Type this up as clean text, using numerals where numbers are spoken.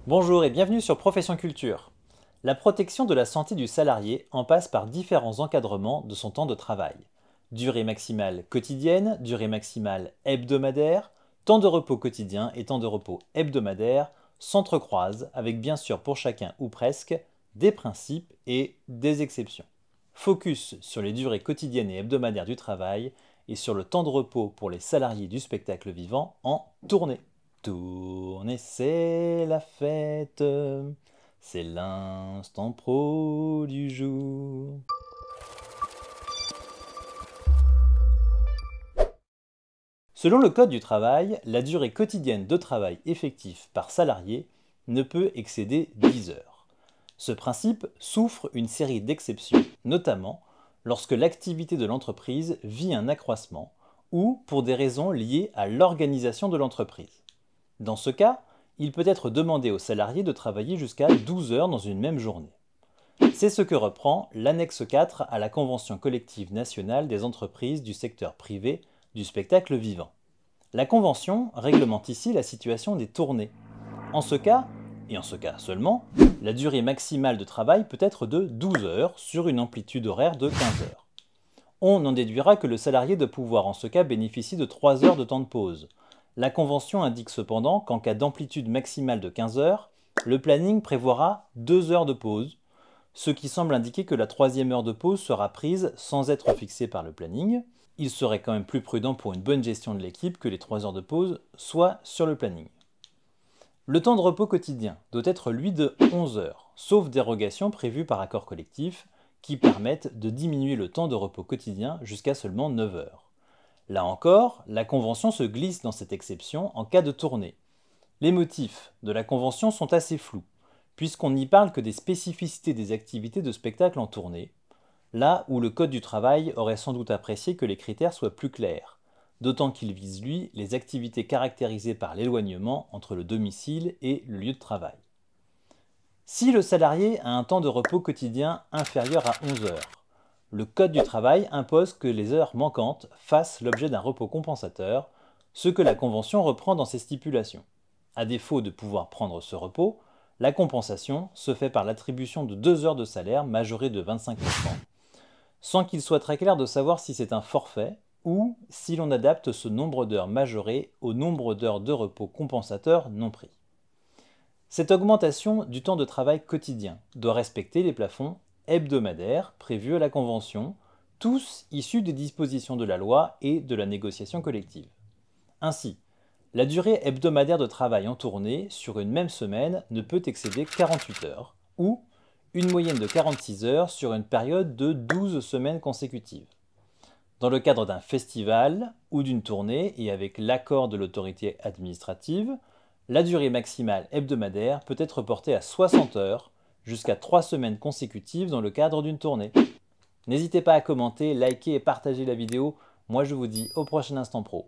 Bonjour et bienvenue sur Profession Culture. La protection de la santé du salarié en passe par différents encadrements de son temps de travail. Durée maximale quotidienne, durée maximale hebdomadaire, temps de repos quotidien et temps de repos hebdomadaire s'entrecroisent avec bien sûr pour chacun ou presque des principes et des exceptions. Focus sur les durées quotidiennes et hebdomadaires du travail et sur le temps de repos pour les salariés du spectacle vivant en tournée. Tourner, c'est la fête, c'est l'instant pro du jour. Selon le Code du travail, la durée quotidienne de travail effectif par salarié ne peut excéder 10 heures. Ce principe souffre une série d'exceptions, notamment lorsque l'activité de l'entreprise vit un accroissement ou pour des raisons liées à l'organisation de l'entreprise. Dans ce cas, il peut être demandé aux salariés de travailler jusqu'à 12 heures dans une même journée. C'est ce que reprend l'annexe 4 à la Convention collective nationale des entreprises du secteur privé du spectacle vivant. La Convention réglemente ici la situation des tournées. En ce cas, et en ce cas seulement, la durée maximale de travail peut être de 12 heures sur une amplitude horaire de 15 heures. On en déduira que le salarié doit pouvoir en ce cas bénéficier de 3 heures de temps de pause. La Convention indique cependant qu'en cas d'amplitude maximale de 15 heures, le planning prévoira 2 heures de pause, ce qui semble indiquer que la troisième heure de pause sera prise sans être fixée par le planning. Il serait quand même plus prudent pour une bonne gestion de l'équipe que les 3 heures de pause soient sur le planning. Le temps de repos quotidien doit être lui de 11 heures, sauf dérogation prévue par accord collectif qui permettent de diminuer le temps de repos quotidien jusqu'à seulement 9 heures. Là encore, la Convention se glisse dans cette exception en cas de tournée. Les motifs de la Convention sont assez flous, puisqu'on n'y parle que des spécificités des activités de spectacle en tournée, là où le Code du travail aurait sans doute apprécié que les critères soient plus clairs, d'autant qu'il vise, lui, les activités caractérisées par l'éloignement entre le domicile et le lieu de travail. Si le salarié a un temps de repos quotidien inférieur à 11 heures, le Code du travail impose que les heures manquantes fassent l'objet d'un repos compensateur, ce que la Convention reprend dans ses stipulations. À défaut de pouvoir prendre ce repos, la compensation se fait par l'attribution de 2 heures de salaire majorées de 25%, sans qu'il soit très clair de savoir si c'est un forfait ou si l'on adapte ce nombre d'heures majorées au nombre d'heures de repos compensateur non pris. Cette augmentation du temps de travail quotidien doit respecter les plafonds hebdomadaires prévus à la Convention, tous issus des dispositions de la loi et de la négociation collective. Ainsi, la durée hebdomadaire de travail en tournée sur une même semaine ne peut excéder 48 heures, ou une moyenne de 46 heures sur une période de 12 semaines consécutives. Dans le cadre d'un festival ou d'une tournée et avec l'accord de l'autorité administrative, la durée maximale hebdomadaire peut être portée à 60 heures jusqu'à 3 semaines consécutives dans le cadre d'une tournée. N'hésitez pas à commenter, liker et partager la vidéo. Moi je vous dis au prochain Instant Pro.